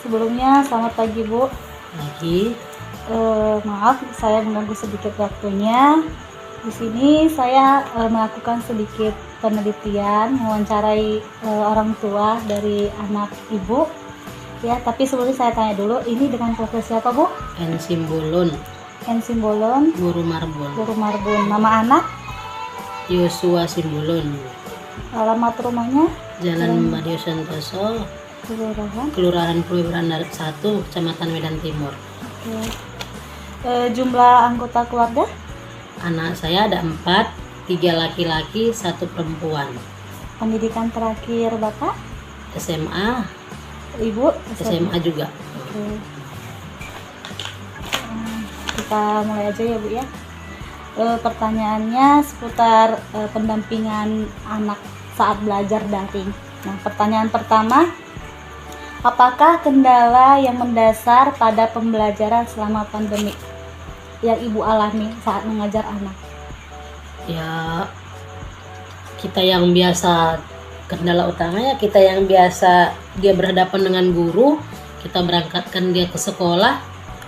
Sebelumnya selamat pagi Bu. Pagi. Maaf saya mengganggu sedikit waktunya. Di sini saya melakukan sedikit penelitian, mewawancarai orang tua dari anak Ibu. Ya, tapi sebelumnya saya tanya dulu, ini dengan profesi apa Bu? N Simbolon. N Simbolon. Guru Marbon. Guru Marbon. Nama anak? Yosua Simbolon. Alamat rumahnya? Jalan Mario Santoso, Kelurahan Pluit Brandar 1, Kecamatan Medan Timur. Oke. Jumlah anggota keluarga? Anak saya ada 4, 3 laki-laki, 1 perempuan. Pendidikan terakhir Bapak? SMA, Ibu? SMA juga. Oke. Kita mulai aja ya Bu ya. Pertanyaannya seputar pendampingan anak saat belajar daring. Nah, pertanyaan pertama, apakah kendala yang mendasar pada pembelajaran selama pandemi yang Ibu alami saat mengajar anak? Ya, kita yang biasa, kendala utamanya kita yang biasa dia berhadapan dengan guru, kita berangkatkan dia ke sekolah,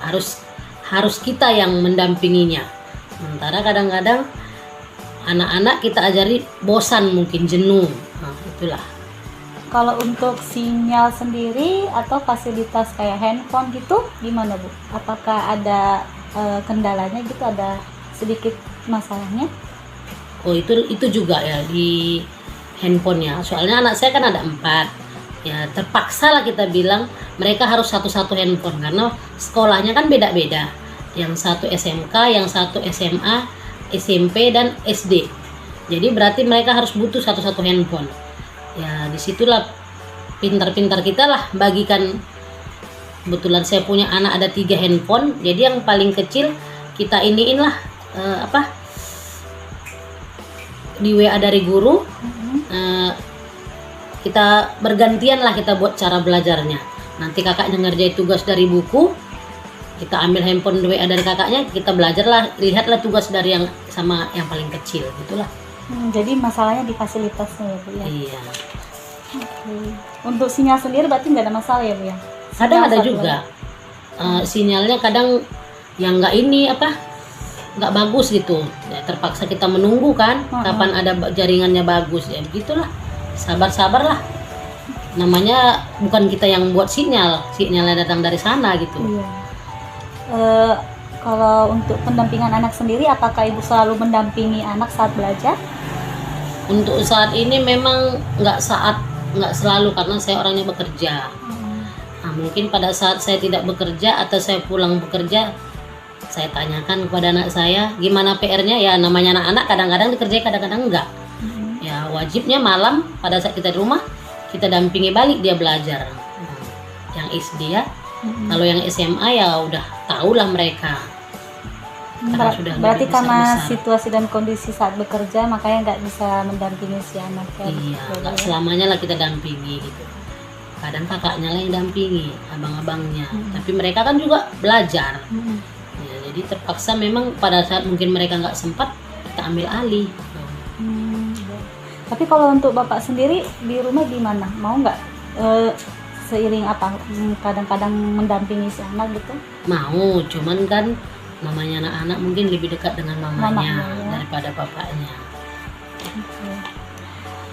harus kita yang mendampinginya. Sementara kadang-kadang anak-anak kita ajari bosan, mungkin jenuh. Nah, itulah. Kalau untuk sinyal sendiri atau fasilitas kayak handphone gitu gimana Bu? Apakah ada kendalanya gitu, ada sedikit masalahnya? Oh, itu juga ya di handphonenya. Soalnya anak saya kan ada 4. Ya terpaksa lah kita bilang mereka harus satu-satu handphone karena sekolahnya kan beda-beda. Yang satu SMK, yang satu SMA, SMP dan SD. Jadi berarti mereka harus butuh satu-satu handphone. Ya disitulah pintar-pintar kita lah bagikan. Kebetulan saya punya anak ada 3 handphone, jadi yang paling kecil kita iniin lah di WA dari guru. Kita bergantian lah kita buat cara belajarnya. Nanti kakaknya ngerjain tugas dari buku, kita ambil handphone WA dari kakaknya, kita belajarlah, lihatlah tugas dari yang sama yang paling kecil gitulah. Jadi masalahnya di fasilitasnya ya Bu ya? Iya. Oke. Untuk sinyal sendiri berarti nggak ada masalah ya Bu ya? Kadang ada juga sinyalnya kadang yang nggak bagus gitu. Ya, terpaksa kita menunggu kan kapan ada jaringannya bagus ya begitulah. Sabar-sabarlah. Namanya bukan kita yang buat sinyalnya datang dari sana gitu. Iya. Kalau untuk pendampingan anak sendiri, apakah Ibu selalu mendampingi anak saat belajar? Untuk saat ini memang nggak selalu karena saya orangnya bekerja. Nah, mungkin pada saat saya tidak bekerja atau saya pulang bekerja, saya tanyakan kepada anak saya gimana PR-nya. Ya namanya anak-anak kadang-kadang dikerjain, kadang-kadang enggak. Ya wajibnya malam pada saat kita di rumah kita dampingi balik dia belajar. Yang SD ya. Kalau yang SMA ya udah tahulah mereka. Berarti karena situasi dan kondisi saat bekerja makanya nggak bisa mendampingi si anak ya? Iya, nggak selamanya lah kita dampingi gitu. Kadang kakaknya lah yang dampingi, abang-abangnya. Tapi mereka kan juga belajar. Ya, jadi terpaksa memang pada saat mungkin mereka nggak sempat kita ambil alih. Tapi kalau untuk Bapak sendiri di rumah gimana? Mau nggak seiring kadang-kadang mendampingi si anak gitu? Mau, cuman kan mamanya anak-anak mungkin lebih dekat dengan mamanya ya, daripada bapaknya.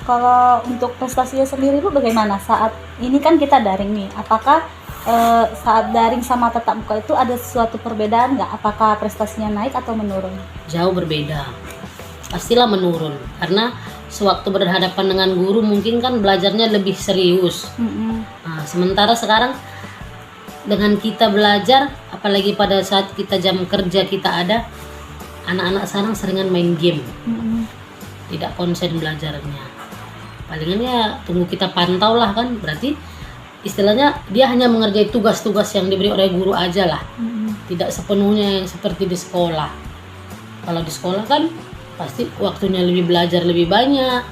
Kalau untuk prestasinya sendiri Bu bagaimana? Saat ini kan kita daring nih, apakah saat daring sama tatap muka itu ada suatu perbedaan nggak? Apakah prestasinya naik atau menurun? Jauh berbeda, pastilah menurun karena sewaktu berhadapan dengan guru mungkin kan belajarnya lebih serius. Nah, sementara sekarang dengan kita belajar, apalagi pada saat kita jam kerja kita ada, anak-anak sekarang seringan main game, tidak konsen belajarnya. palingan ya tunggu kita pantau lah kan, berarti istilahnya dia hanya mengerjakan tugas-tugas yang diberi oleh guru aja lah, tidak sepenuhnya yang seperti di sekolah. Kalau di sekolah kan pasti waktunya lebih belajar lebih banyak,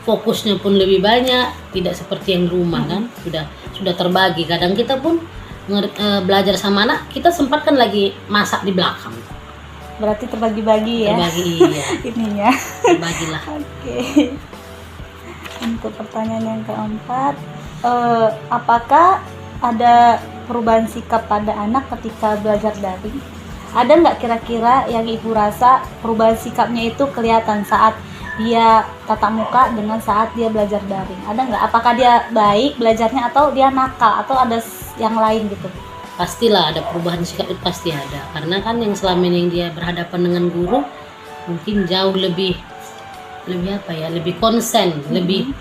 fokusnya pun lebih banyak, tidak seperti yang di rumah kan sudah terbagi. Kadang kita pun belajar sama anak, kita sempatkan lagi masak di belakang. Berarti terbagi-bagi ya. Terbagi iya. Ininya. Terbagilah. Oke. Untuk pertanyaan yang keempat, apakah ada perubahan sikap pada anak ketika belajar daring? Ada nggak kira-kira yang ibu rasa perubahan sikapnya itu kelihatan saat dia tatap muka dengan saat dia belajar daring? Ada nggak? Apakah dia baik belajarnya atau dia nakal atau ada yang lain gitu? Pastilah ada perubahan sikap, itu pasti ada, karena kan yang selama ini yang dia berhadapan dengan guru mungkin jauh lebih apa ya, lebih konsen, lebih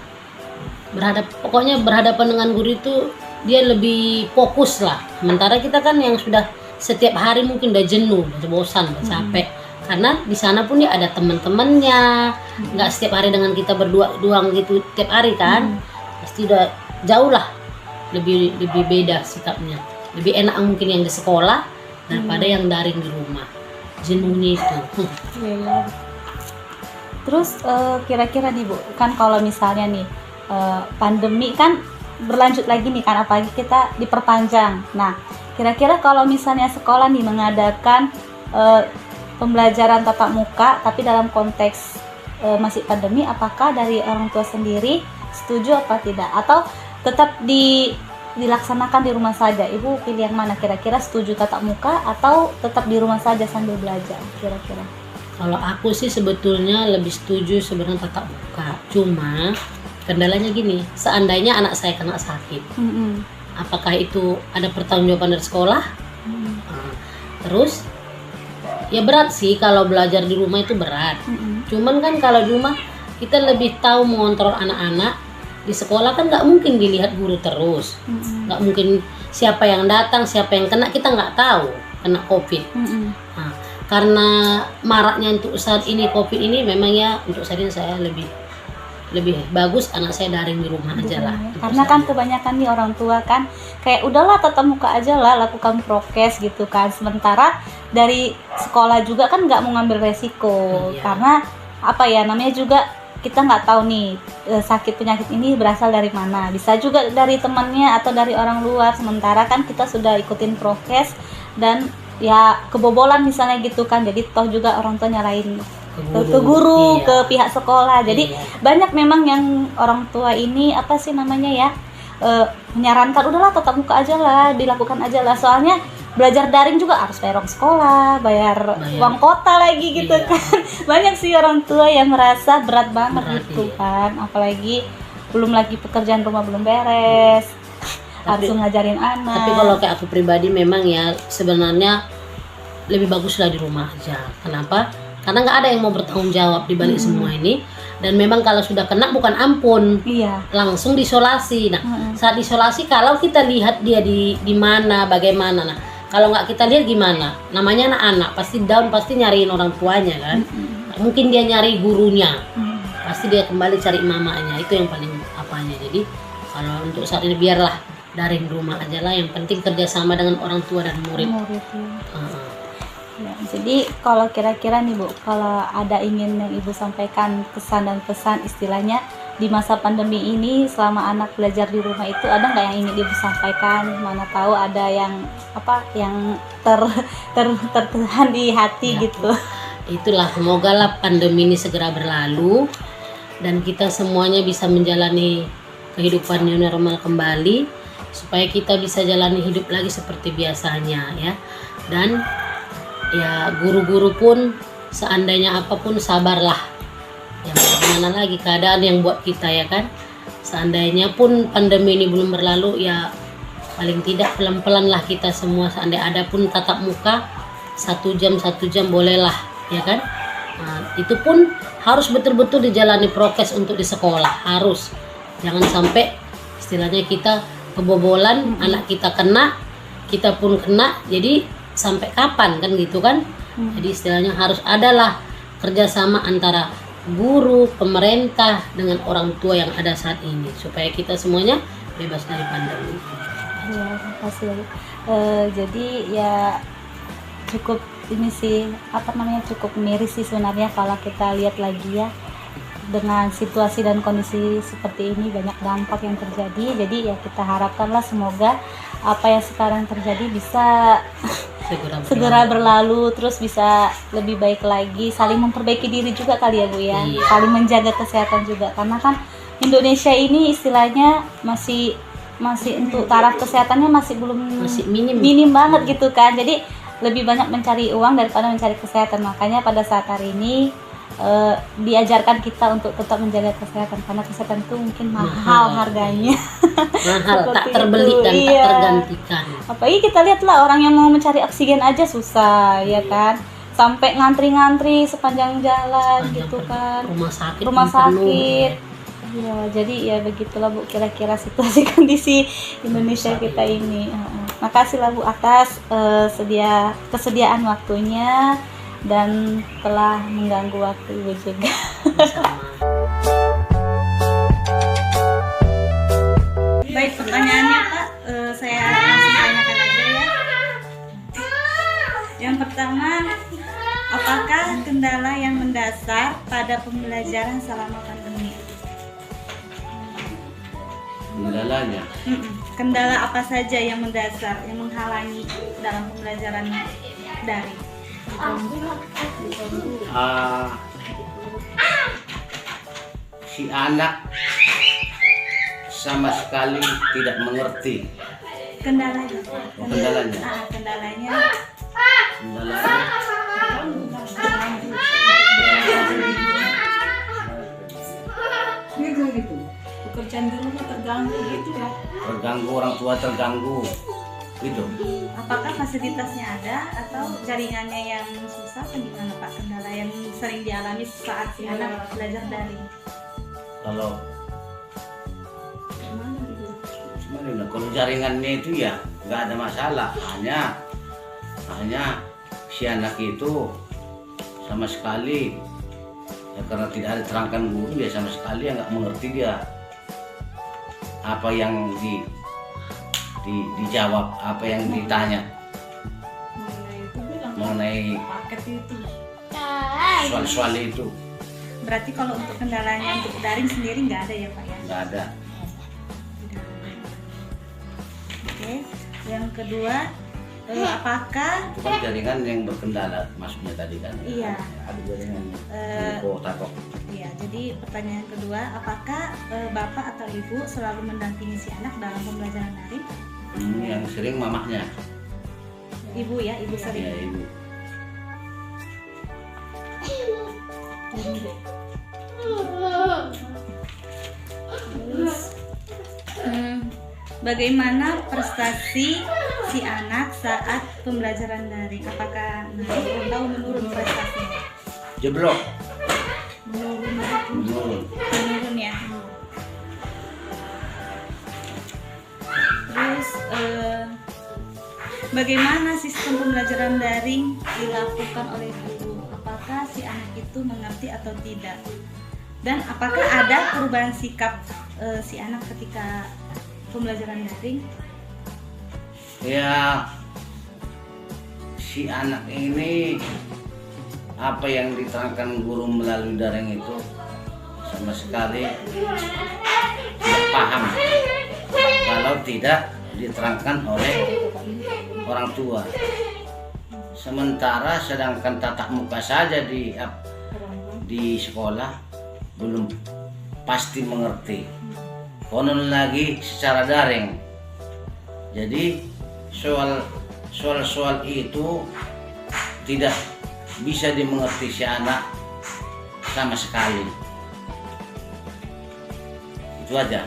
pokoknya berhadapan dengan guru itu dia lebih fokus lah. Sementara kita kan yang sudah setiap hari mungkin udah jenuh, udah bosan, udah capek, karena di sana pun dia ada teman-temannya, nggak setiap hari dengan kita berdua doang gitu tiap hari kan, pasti udah jauh lah lebih beda sikapnya. Lebih enak mungkin yang di sekolah daripada yang daring di rumah, jenuhnya itu. Iya. Terus kira-kira nih Bu, kan kalau misalnya nih pandemi kan berlanjut lagi nih kan, apalagi kita diperpanjang. Nah, kira-kira kalau misalnya sekolah nih mengadakan pembelajaran tatap muka tapi dalam konteks masih pandemi, apakah dari orang tua sendiri setuju apa tidak? Atau tetap dilaksanakan di rumah saja? Ibu pilih yang mana kira-kira, setuju tatap muka atau tetap di rumah saja sambil belajar kira-kira? Kalau aku sih sebetulnya lebih setuju sebenarnya tatap muka. Cuma kendalanya gini, seandainya anak saya kena sakit, apakah itu ada pertanggungjawaban dari sekolah? Terus ya berat sih kalau belajar di rumah itu berat. Cuman kan kalau di rumah kita lebih tahu mengontrol anak-anak. Di sekolah kan nggak mungkin dilihat guru terus, nggak mungkin siapa yang datang, siapa yang kena, kita nggak tahu kena COVID. Nah, karena maraknya untuk saat ini COVID ini, memang ya untuk saat ini saya lebih bagus anak saya daring di rumah aja lah. Karena kan kebanyakan nih orang tua kan kayak udahlah tatap muka aja lah, lakukan prokes gitu kan. Sementara dari sekolah juga kan nggak mau ngambil resiko, karena apa ya namanya juga kita nggak tahu nih sakit penyakit ini berasal dari mana, bisa juga dari temannya atau dari orang luar. Sementara kan kita sudah ikutin prokes dan ya kebobolan misalnya gitu kan, jadi toh juga orang tua nyalain ke guru, ke pihak sekolah. Jadi banyak memang yang orang tua ini apa sih namanya ya, menyarankan udahlah tatap muka aja lah, dilakukan aja lah, soalnya belajar daring juga harus bayar sekolah, bayar uang kota lagi gitu kan. Banyak sih orang tua yang merasa berat banget gitu kan, apalagi belum lagi pekerjaan rumah belum beres, harus ngajarin anak. Tapi kalau kayak aku pribadi memang ya sebenarnya lebih baguslah di rumah aja. Kenapa? Karena nggak ada yang mau bertanggung jawab di balik semua ini. Dan memang kalau sudah kena bukan ampun, langsung diisolasi. Nah, saat isolasi kalau kita lihat dia di mana, bagaimana, nah kalau nggak kita lihat gimana? Namanya anak-anak pasti down, pasti nyariin orang tuanya kan. Mungkin dia nyari gurunya, pasti dia kembali cari mamanya. Itu yang paling apanya. Jadi kalau untuk saat ini biarlah daring rumah aja lah. Yang penting kerjasama dengan orang tua dan murid. Ya, jadi kalau kira-kira nih Bu, kalau ada ingin yang Ibu sampaikan kesan dan pesan istilahnya di masa pandemi ini selama anak belajar di rumah itu, ada nggak yang ingin Ibu sampaikan? Mana tahu ada yang apa yang tertahan di hati gitu. Itulah, semoga lah pandemi ini segera berlalu dan kita semuanya bisa menjalani kehidupan new normal kembali, supaya kita bisa jalani hidup lagi seperti biasanya ya. Dan ya guru-guru pun seandainya apapun sabarlah. Ya bagaimana lagi keadaan yang buat kita ya kan. Seandainya pun pandemi ini belum berlalu, ya paling tidak pelan-pelan lah kita semua. Seandainya ada pun tatap muka 1 jam bolehlah ya kan. Nah, itu pun harus betul-betul dijalani prokes untuk di sekolah, harus. Jangan sampai istilahnya kita kebobolan, anak kita kena, kita pun kena. Jadi sampai kapan kan gitu kan. Jadi istilahnya harus adalah kerjasama antara guru, pemerintah dengan orang tua yang ada saat ini supaya kita semuanya bebas dari pandemi. Ya, makasih. Jadi ya cukup ini sih cukup miris sih sebenarnya kalau kita lihat lagi ya, dengan situasi dan kondisi seperti ini banyak dampak yang terjadi. Jadi ya kita harapkanlah semoga apa yang sekarang terjadi bisa segera berlalu, terus bisa lebih baik lagi, saling memperbaiki diri juga kali ya Bu ya. Iya. Saling menjaga kesehatan juga, karena kan Indonesia ini istilahnya masih untuk taraf kesehatannya masih minim banget gitu kan. Jadi lebih banyak mencari uang daripada mencari kesehatan. Makanya pada saat hari ini diajarkan kita untuk tetap menjaga kesehatan, karena kesehatan itu mungkin mahal harganya. Mahal, tak terbeli itu, dan iya. tak tergantikan. Apalagi kita lihatlah orang yang mau mencari oksigen aja susah, ya kan? Sampai ngantri-ngantri sepanjang jalan gitu kan. Rumah sakit. Ya, jadi ya begitulah Bu kira-kira situasi kondisi Indonesia kita ini. Makasih lah Bu atas kesediaan waktunya dan telah mengganggu waktu Ibu juga. Baik, pertanyaannya Pak, saya langsung tanyakan aja ya. Yang pertama, apakah kendala yang mendasar pada pembelajaran selama pandemi? Kendalanya? Kendala apa saja yang mendasar, yang menghalangi dalam pembelajaran daring? Si anak sama sekali tidak mengerti. Kendalanya? Kendalanya? Kendalanya gitu. Pekerjaan di rumah terganggu gitu ya. Terganggu, orang tua terganggu gitu. apakah fasilitasnya ada atau jaringannya yang susah atau gimana Pak, kendala yang sering dialami saat si anak belajar daring? Kalau kalau jaringannya itu ya nggak ada masalah, hanya si anak itu sama sekali ya, karena tidak ada terangkan guru ya sama sekali ya nggak mengerti dia apa yang dijawab, apa yang ditanya mengenai Paket itu. soal-soal itu. Berarti kalau untuk kendalanya untuk daring sendiri nggak ada ya Pak ya? Nggak ada. Oke, yang kedua, apakah Itu kan jaringan yang berkendala maksudnya tadi kan? Iya. Ada jaringan takok. Iya, jadi pertanyaan kedua, apakah Bapak atau Ibu selalu mendampingi si anak dalam pembelajaran daring? Yang sering mamahnya. Ibu ya, Ibu sering. Ya, ibu. Terus, bagaimana prestasi si anak saat pembelajaran daring? Apakah naik atau menurun prestasinya? Jeblok. Menurun ya. Terus bagaimana sistem pembelajaran daring dilakukan oleh guru? Apakah si anak itu mengerti atau tidak? Dan apakah ada perubahan sikap si anak ketika pembelajaran daring? Ya, si anak ini apa yang diterangkan guru melalui daring itu sama sekali tidak paham kalau tidak diterangkan oleh orang tua. Sementara sedangkan tatap muka saja di sekolah belum pasti mengerti, konon lagi secara daring. Jadi soal itu tidak bisa dimengerti si anak sama sekali. Itu aja.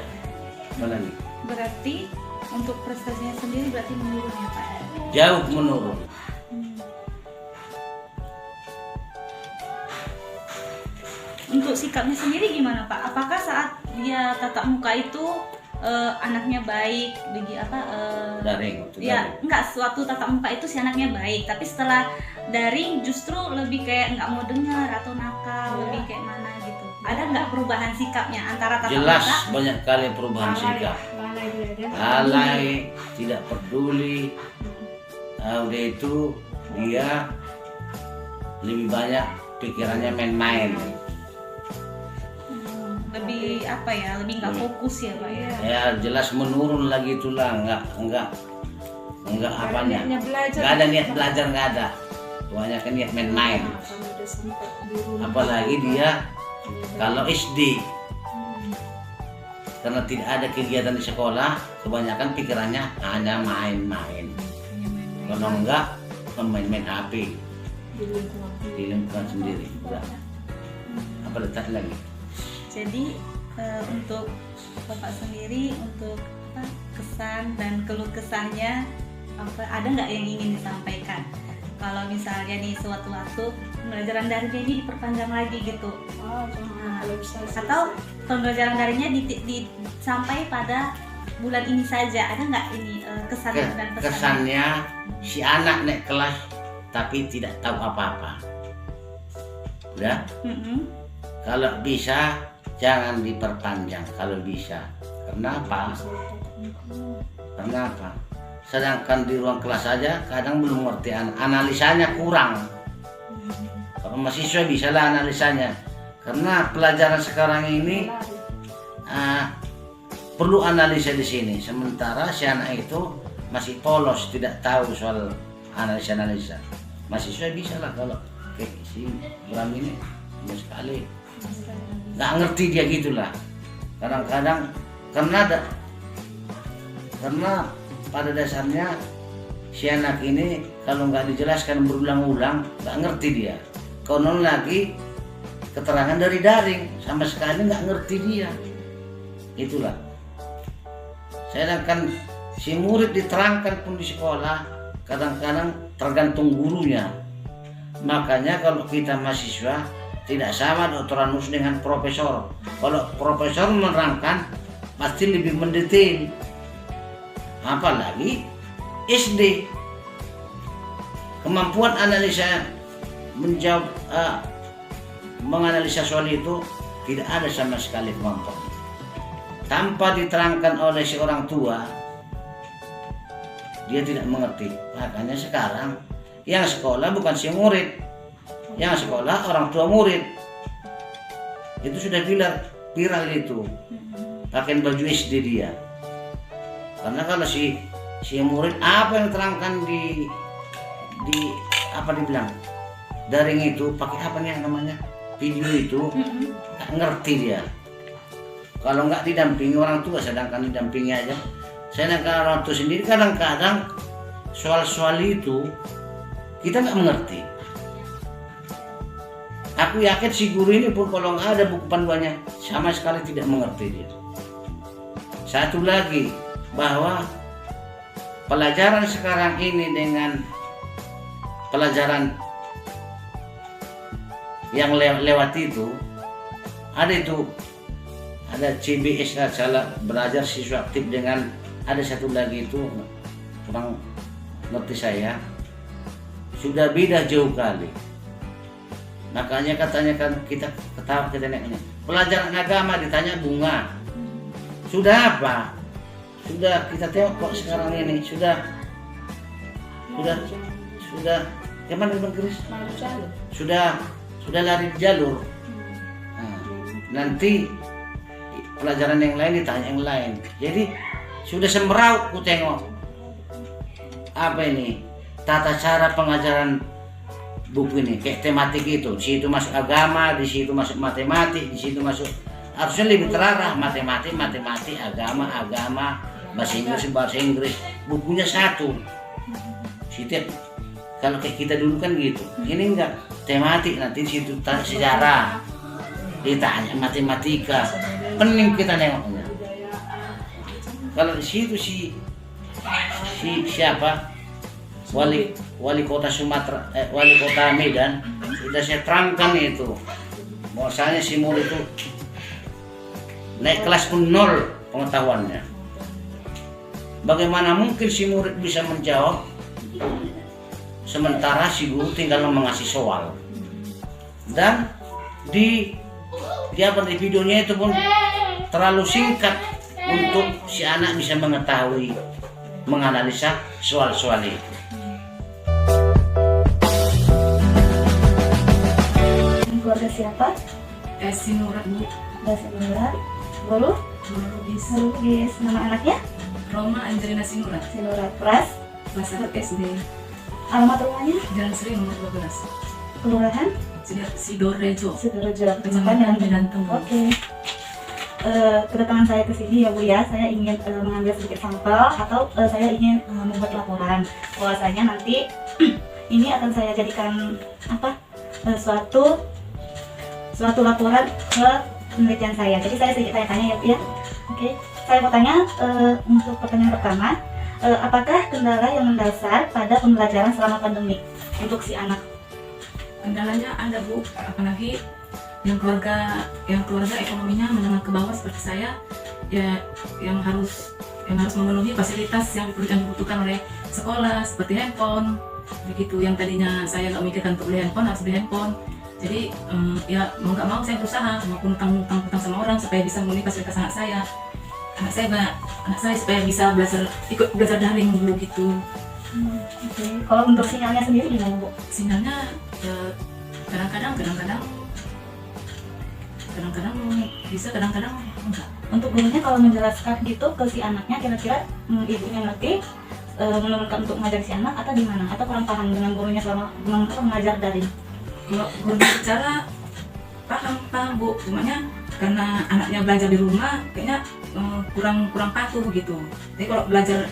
Lagi. Berarti untuk prestasinya sendiri berarti menurun ya Pak? Jauh menurun. Untuk sikapnya sendiri gimana Pak? Apakah saat dia tatap muka itu anaknya baik, Daring. ya enggak, suatu tatap muka itu si anaknya baik, tapi setelah daring justru lebih kayak nggak mau dengar atau nakal, lebih kayak mana gitu? ada nggak perubahan sikapnya antara tatap Jelas muka? banyak kali perubahan sikap. Lalai dia. Lalai, tidak peduli. Udah itu dia lebih banyak pikirannya main-main. Lebih apa ya, lebih nggak fokus ya Pak ya. Ya jelas menurun lagi itulah, enggak apanya. Niatnya belajar. Nggak ada niat belajar, nggak ada. Kebanyakan niat main-main. Kalau udah sempat di rumah. Apalagi dia kalau SD, karena tidak ada kegiatan di sekolah, kebanyakan pikirannya hanya main-main. Kalau enggak, main-main HP Di lingkungan. di lingkungan sendiri. Udah. Apa letak lagi? Jadi untuk Bapak sendiri, untuk kesan dan keluh kesahnya, ada nggak yang ingin disampaikan? Kalau misalnya nih sewaktu-waktu pembelajaran daringnya ini diperpanjang lagi gitu, Kalau bisa sih. atau pembelajaran daringnya sampai pada bulan ini saja, ada nggak ini kesan dan pesannya? Kesannya si anak naik kelas tapi tidak tahu apa-apa. Udah. Mm-mm. Kalau bisa jangan diperpanjang kalau bisa. Kenapa? Kenapa? Sedangkan di ruang kelas saja kadang belum ngerti, analisanya kurang. Kalau mahasiswa bisa lah analisanya. Karena pelajaran sekarang ini perlu analisa di sini. Sementara si anak itu masih polos, tidak tahu soal analisa. Mahasiswa bisa lah kalau kayak si Bram ini sama sekali nggak ngerti dia gitulah. Kadang-kadang karena pada dasarnya si anak ini kalau nggak dijelaskan berulang-ulang nggak ngerti dia. Konon lagi keterangan dari daring sama sekali nggak ngerti dia. Itulah. Sedangkan si murid diterangkan pun di sekolah kadang-kadang tergantung gurunya. Makanya kalau kita mahasiswa tidak sama doktoranus dengan profesor. Kalau profesor menerangkan pasti lebih mendetail. Apalagi SD, kemampuan analisa menjawab menganalisa soal itu tidak ada sama sekali kemampuan. Tanpa diterangkan oleh si orang tua, dia tidak mengerti. Makanya sekarang yang sekolah bukan si murid, yang sekolah orang tua murid. Itu sudah viral itu, pakai baju SD dia. Karena kalau si murid apa yang terangkan di apa dibilang daring itu pakai apa nih namanya video itu nggak ngerti dia. Kalau nggak didampingi orang tua, sedangkan didampingi aja. Sedangkan orang tua sendiri kadang-kadang soal-soal itu kita nggak mengerti. Aku yakin si guru ini pun kalau nggak ada buku panduannya sama sekali tidak mengerti dia. Satu lagi, bahwa pelajaran sekarang ini dengan pelajaran yang lewat itu ada CBS, salah belajar siswa aktif, dengan ada satu lagi itu kurang ngerti saya, sudah beda jauh kali. Makanya katanya kan kita ketawa, kita nanya pelajaran agama ditanya bunga, sudah apa? Sudah kita tengok kok sekarang ini sudah gimana Bang Kris? Sudah lari jalur. Nah, nanti pelajaran yang lain ditanya yang lain. Jadi sudah semeraut ku tengok apa ini tata cara pengajaran buku ini kayak tematik itu. Di situ masuk agama, di situ masuk matematik, di situ masuk, harusnya lebih terarah matematik, agama, bahasa Inggris, bukunya satu. Setiap kalau kayak kita dulu kan gitu. Ini enggak, tematik, nanti di situ sejarah, ditanya matematika, pening kita nengoknya. Kalau di situ si siapa wali kota Sumatera, wali kota Medan sudah saya terangkan itu, bahwasanya si murid itu naik kelas pun nol pengetahuannya. Bagaimana mungkin si murid bisa menjawab sementara si guru tinggal mengasih soal. Dan di dia di videonya itu pun terlalu singkat untuk si anak bisa mengetahui, menganalisa soal-soal itu. Keluarga siapa? Sinurat Bu. Sinurat. Baru? Bisa. Lugis. Nama anaknya? Roma Angelina Sinurat. Sinurat. Pras? Kelas 1 SD. Alamat rumahnya? Jalan Seri nomor 12. Kelurahan? Sidorejo. Sidorejo. Kecamatan Medan Tengah. Oke. Kedatangan saya ke sini ya Bu ya, saya ingin mengambil sedikit sampel atau saya ingin membuat laporan. Bahwasanya nanti ini akan saya jadikan suatu laporan ke penelitian saya. Jadi saya sedikit tanya-tanya ya Bu ya. Oke. Saya mau tanya untuk pertanyaan pertama, apakah kendala yang mendasar pada pembelajaran selama pandemi untuk si anak? Kendalanya ada Bu, apalagi yang keluarga ekonominya menengah ke bawah seperti saya, ya yang harus memenuhi fasilitas yang dibutuhkan oleh sekolah seperti handphone, begitu. Yang tadinya saya nggak memikirkan untuk beli handphone, harus beli handphone. Jadi ya mau nggak mau saya berusaha, maupun utang sama orang supaya bisa memenuhi fasilitas anak saya supaya bisa ikut belajar daring dulu gitu. Oke. Kalau untuk sinyalnya sendiri gimana Bu? Sinyalnya kadang-kadang bisa, kadang-kadang enggak. Untuk gurunya kalau menjelaskan gitu ke si anaknya, kira-kira ibunya ngerti menemukan untuk mengajar si anak atau gimana? Atau kurang paham dengan gurunya selama mengajar daring? Kalau guru bicara paham Bu, cumanya karena anaknya belajar di rumah kayaknya kurang patuh gitu. Jadi kalau belajar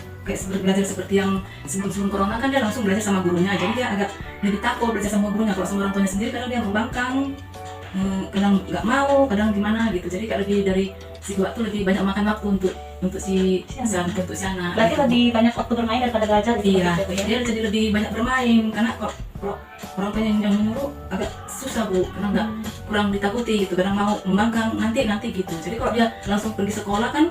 seperti yang sebelum corona kan dia langsung belajar sama gurunya, jadi dia agak lebih takut belajar sama gurunya. Kalau sama orang tuanya sendiri kadang dia membangkang, kadang nggak mau, kadang gimana gitu. Jadi kayak lebih dari si gua tuh lebih banyak makan waktu untuk si anak. Berarti lebih banyak waktu bermain daripada belajar gitu. Iya, gitu, ya? dia jadi lebih banyak bermain karena kalau orang tuanya yang menyuruh agak susah Bu, karena kurang ditakuti gitu, kadang mau membangkang nanti gitu. Jadi kalau dia langsung pergi sekolah kan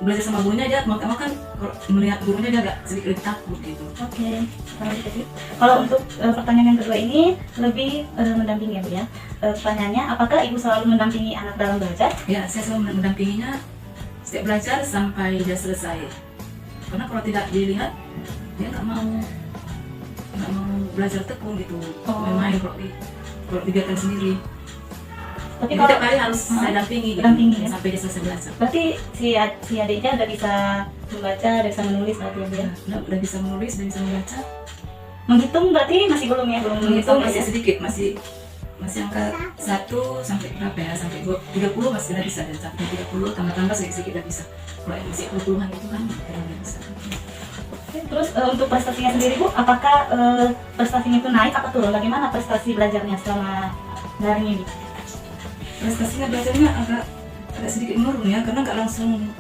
belajar sama gurunya, dia makan kalau melihat gurunya dia agak sedikit lebih takut gitu. Oke. Kalau untuk pertanyaan yang kedua ini lebih mendampingi ya Bu ya. Pertanyaannya, apakah Ibu selalu mendampingi anak dalam belajar? Ya, saya selalu mendampinginya setiap belajar sampai dia selesai. Karena kalau tidak dilihat, dia nggak mau belajar tekun gitu. Main-main kalau dibiarkan sendiri. Tapi Jadi kalau tiap hari harus saya dampingi gitu, ya? sampai dia selesai belajar. Berarti si adiknya udah bisa membaca, udah bisa menulis berarti ya Bu ya? Udah bisa menulis, udah bisa membaca. Menghitung berarti masih belum ya? Belum Menghitung masih ya? sedikit, masih angka 1 sampai berapa ya, sampai 30 masih udah bisa, dan sampai 30 tambah sedikit udah bisa. Kalau yang masih 20-an itu kan udah bisa. Terus untuk prestasinya sendiri Bu, apakah prestasinya itu naik atau turun? Bagaimana prestasi belajarnya selama daring ini? Prestasinya belajarnya agak sedikit menurun ya, karena nggak langsung,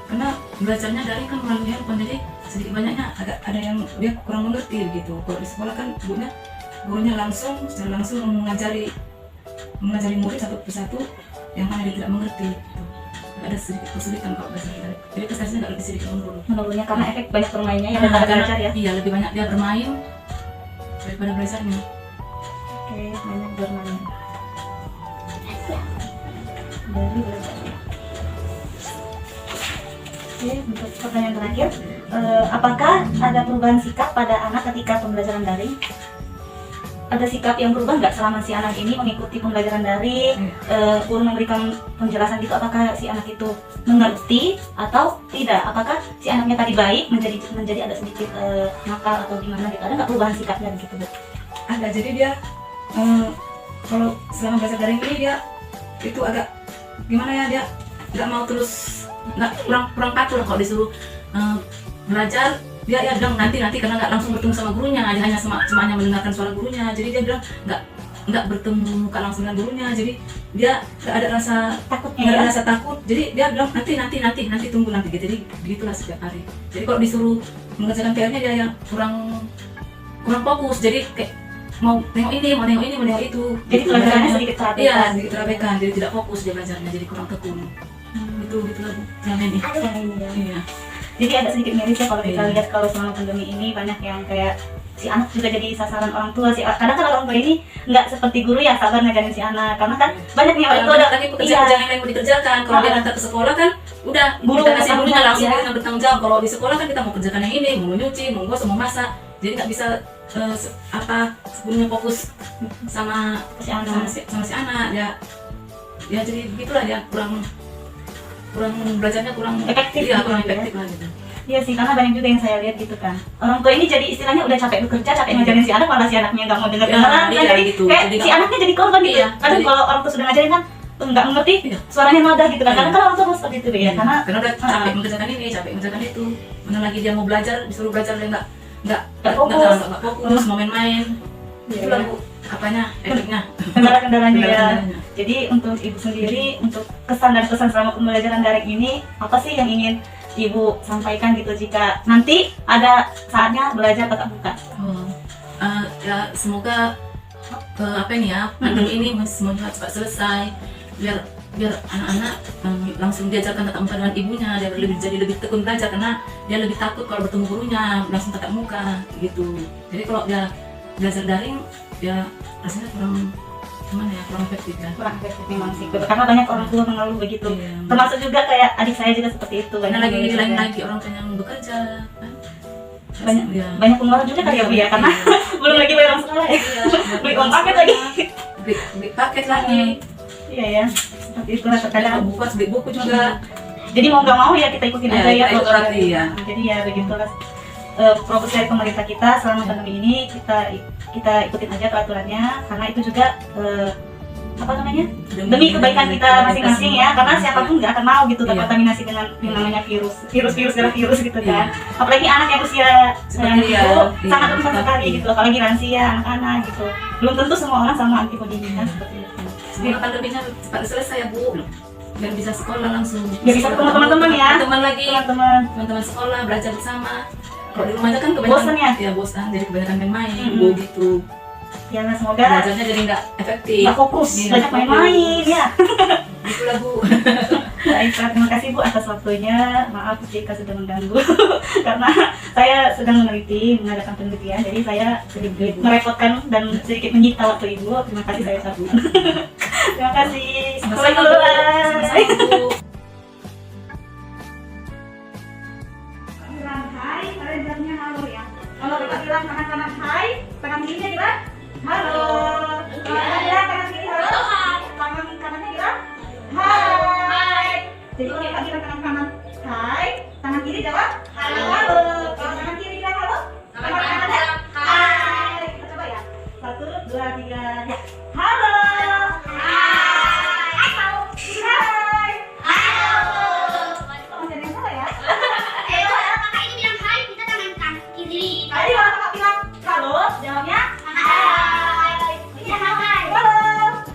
karena belajarnya daring kan melalui handphone, jadi sedikit banyaknya agak ada yang dia kurang mengerti gitu. Kalau di sekolah kan gurunya secara langsung mengajari murid satu persatu yang mana dia tidak mengerti gitu. Ada sedikit kesulitan kalau belajar daring, jadi prestasinya nggak lebih sedikit Menurunnya karena efek banyak bermainnya ya daripada belajar ya? Iya, lebih banyak dia bermain daripada belajarnya. Oke, banyak bermain dari belajarnya. Oke, untuk pertanyaan terakhir, apakah ada perubahan sikap pada anak ketika pembelajaran daring? Ada sikap yang berubah nggak selama si anak ini mengikuti pembelajaran daring? Guru memberikan penjelasan gitu, apakah si anak itu mengerti atau tidak? Apakah si anaknya tadi baik menjadi ada sedikit nakal atau gimana gitu? Ada nggak perubahan sikapnya gitu Bu? Ada, jadi dia kalau selama belajar daring ini dia itu agak gimana ya, dia nggak mau terus, nggak kurang patuh kalau disuruh belajar. Dia bilang nanti karena nggak langsung bertemu sama gurunya, dia cuma hanya mendengarkan suara gurunya. Jadi dia bilang nggak bertemu muka langsung dengan gurunya, jadi dia nggak ada rasa Takutnya ya? rasa takut. Jadi dia bilang nanti tunggu nanti gitu. Jadi begitulah setiap hari. Jadi kalau disuruh mengerjakan PR-nya dia yang kurang fokus. Jadi kayak mau tengok ini, mau tengok itu. Jadi pelajarannya sedikit terabaikan. Iya, sedikit terabaikan. Jadi tidak fokus dia belajarnya, jadi kurang tekun. Itu lah yang ini. Yang ini ya. Iya. Jadi ada sedikit miris ya kalau kita lihat kalau selama pandemi ini banyak yang kayak si anak juga jadi sasaran orang tua sih. Kadang kan orang tua ini nggak seperti guru ya, sabar ngajarin si anak, karena kan banyak nih orang tua lagi pekerjaan yang lain mau dikerjakan. Kalau dia antar ke sekolah kan udah Guru kita kasih gurunya bertanggung langsung jawab, dia yang bertanggung jawab. Kalau di sekolah kan kita mau kerjakan yang ini, mau nyuci, mau gosok, mau masak, jadi nggak bisa sebelumnya fokus sama si anak. sama si anak ya. Ya jadi begitulah ya, kurang belajarnya kurang Efektif iya, gitu kurang ya. efektif lah gitu. Iya sih, karena banyak juga yang saya lihat gitu kan, orang tua ini jadi istilahnya udah capek bekerja, capek ngajarin si anak, malah si anaknya nggak mau dengar dengaran Iya, kan, jadi gitu. kayak Jadi si nggak- anaknya jadi korban gitu. Iya, Kadang jadi- kalau orang tua sudah ngajarin kan nggak mengerti, Iya. suaranya nada gitu kan. Iya. Kadang kan orang tua mau seperti itu ya, karena udah capek mengerjakan ini, capek mengerjakan itu. Mana lagi dia mau belajar, disuruh belajar dia nggak fokus, mau main-main. Iya, Itulah iya. Bu, apanya efeknya. kendala-kendalanya ya. Kendala-kendalanya. Jadi untuk ibu sendiri, untuk kesan dan pesan selama pembelajaran daring ini, apa sih yang ingin ibu sampaikan gitu jika nanti ada saatnya belajar tatap muka? Ya semoga apa ini ya, pandemi ini semuanya cepat selesai, biar anak-anak langsung diajarkan tatap muka dengan ibunya, dia jadi lebih tekun belajar karena dia lebih takut kalau bertemu gurunya langsung tatap muka gitu. Jadi kalau dia belajar daring ya rasanya kurang efektif ya. Kurang efektif memang sih, karena banyak orang tua mengeluh begitu. Iya. Termasuk juga kayak adik saya juga seperti itu. Karena Banyak lagi juga. lagi orang tua yang bekerja kan. banyak Ya. banyak pengeluaran juga kali ya Bu ya, karena belum lagi bayar uang sekolah ya. Iya, Beli uang paket lagi. beli paket lagi. Iya ya, seperti itu lah Ada terkadang. buku, harus beli buku juga. Jadi mau nggak mau ya kita ikutin Ya, aja ya. kita ikut program. orang iya. Jadi ya begitulah progres dari pemerintah kita selama pandemi ini, kita ikutin aja peraturannya, karena itu juga apa namanya, demi kebaikan kita masing-masing ya, karena siapapun nggak akan mau gitu Iya. terkontaminasi dengan yang namanya virus dalam virus gitu kan. Iya. Apalagi anak yang usia Seperti itu iya. sangat Iya. rentan sekali gitu, apalagi lansia, anak-anak gitu. Belum tentu semua orang sama antibodinya kan, seperti itu. Semoga pandeminya cepat selesai ya Bu, biar bisa sekolah langsung. Biar bisa ketemu teman-teman ya. Teman lagi, Teman-teman, teman-teman sekolah belajar bersama. Kalau di rumah aja kan Bosan ya? Ya bosan, jadi kebanyakan main-main, Mm-mm. Bu gitu. ya nah, semoga Belajarnya jadi nggak efektif. nggak fokus, Iya, banyak fokus. main-main ya. Itulah Bu. Baiklah, terima kasih Bu atas waktunya. Maaf jika sudah mengganggu karena saya sedang mengadakan penelitian, jadi saya sedikit merepotkan dan sedikit menyita waktu Ibu. Terima kasih saya ucapkan. Terima kasih. Sama-sama Bu. Sama-sama Bu. Bilang hai, kalian jawabnya halo ya. Kalau kita bilang tangan kanan hai, tangan kirinya bilang halo. Kalau kita bilang tangan kiri halo, tangan kanannya bilang hai. Jadi kalau kita bilang tangan kanan hai, tangan kiri jawab halo. Halo. Kalau tangan kiri bilang halo, tangan kanannya hai. Kita coba ya. 1, 2, 3, ya. Halo. Hai. Halo. Hai. Halo. Kok masih ada yang salah ya? Tadi kalau kakak bilang halo, jawabnya hai. Iya, hai. Halo.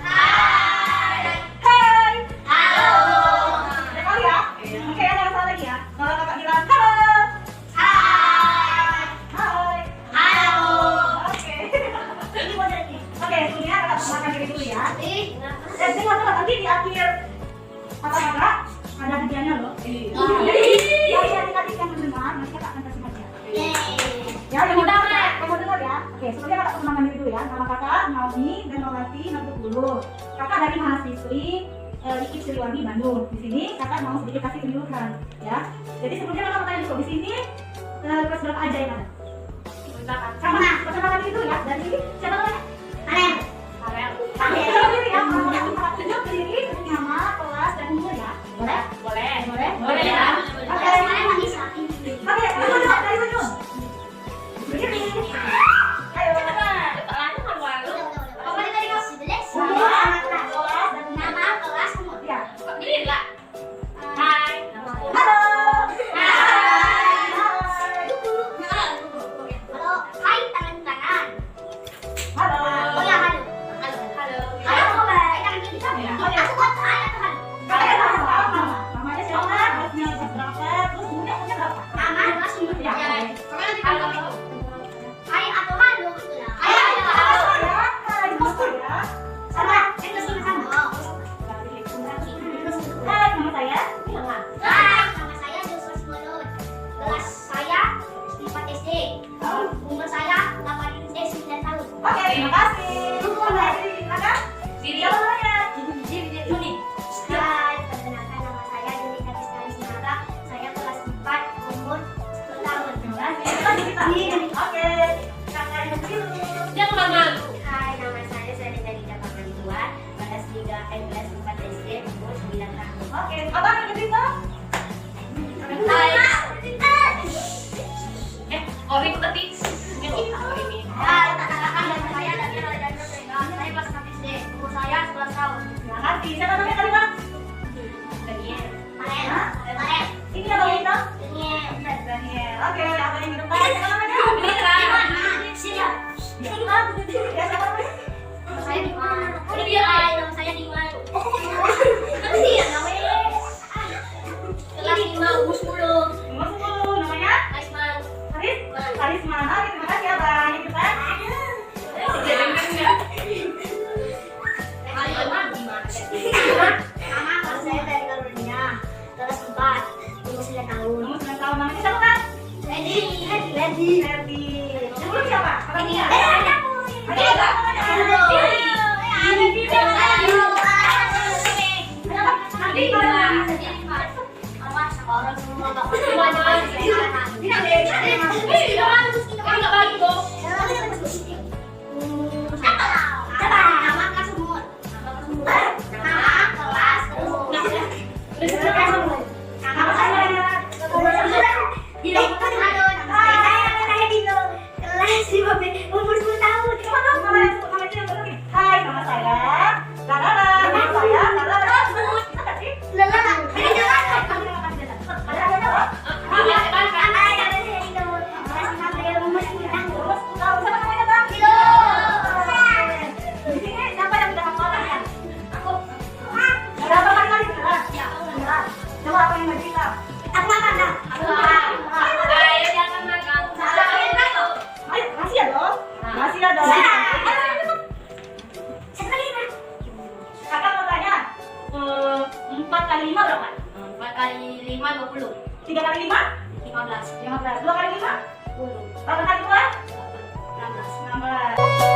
Hai. Ada kali ya? Oke, ada yang salah lagi ya. Kalau kakak bilang halo. Hai. Oke. Ini mau jadi. Oke, sebelumnya kakak makan diri dulu ya. Jadi nanti di akhir kata-kata ada hadiahnya loh. Jadi dari adik-adik yang mendengar, nanti kakak akan kasih hadiah. Ya, yang mau dengar ya. Oke, sebelumnya kakak perkenalkan diri dulu ya. Nama kakak Naomi dan Nolati 60. Kakak dari mahasiswi IKIP Siliwangi Bandung. Di sini kakak mau sedikit kasih penjelasan ya. Jadi sebelumnya kakak mau tanya dulu, di sini kelas berapa aja yang ada? Sama, perkenalkan diri dulu ya. Dari siapa namanya? Arel. Siapa diri ya? Kakak tunjuk diri, nama, kelas, dan umur ya. Boleh? Boleh ya. Oke. Oke, dari ujung. Berdiri. Ayo. Ya. Halo. Halo. Namanya siapa? Oke. Kakak yang dulu. Jangan malu. Hai, nama saya dari Jakarta Tua, kelas 3 kelas 4 SD, umur 9 tahun. Oke. Abang yang cerita. Hai. Orang tadi. Hai, kakak dan saya dari Jakarta. Saya kelas 4 SD, umur saya 11 tahun. Makasih. Siapa namanya tadi, Bang? Daniel. Hah? Daniel. Ini abang kita? Daniel. Daniel. Oke, abang yang di depan. Siapa namanya? Siap. Ya, siapa namanya? Saya Diman. Udah dia. Hai, nama saya Diman. Iya, namanya. Kelas 5 umur 10. Nomor 10. Namanya? Aisman. Karisman. Oke, terima kasih abang. Yang di depan. Nama kalau saya dari Karunia, kelas 4, umur 9 tahun. Nomor 9 tahun. Namanya siapa, Kak? Lady. Ferdi. Sebelum siapa? Kakak dia. Ada Nanti kalau umur 10 tahun. Hai, nama saya Lara. Nama saya Lara. Lelah. Coba apa yang mau cerita? Aku makan dah. Ayo jangan makan. Ayo, masih ya dong? Masih ya dong? Kakak mau tanya, 4 kali 5 berapa? 4 kali 5 20. 3 kali 5? 15. 15. 2 kali 5? 10. Berapa kali 2? 16. 16.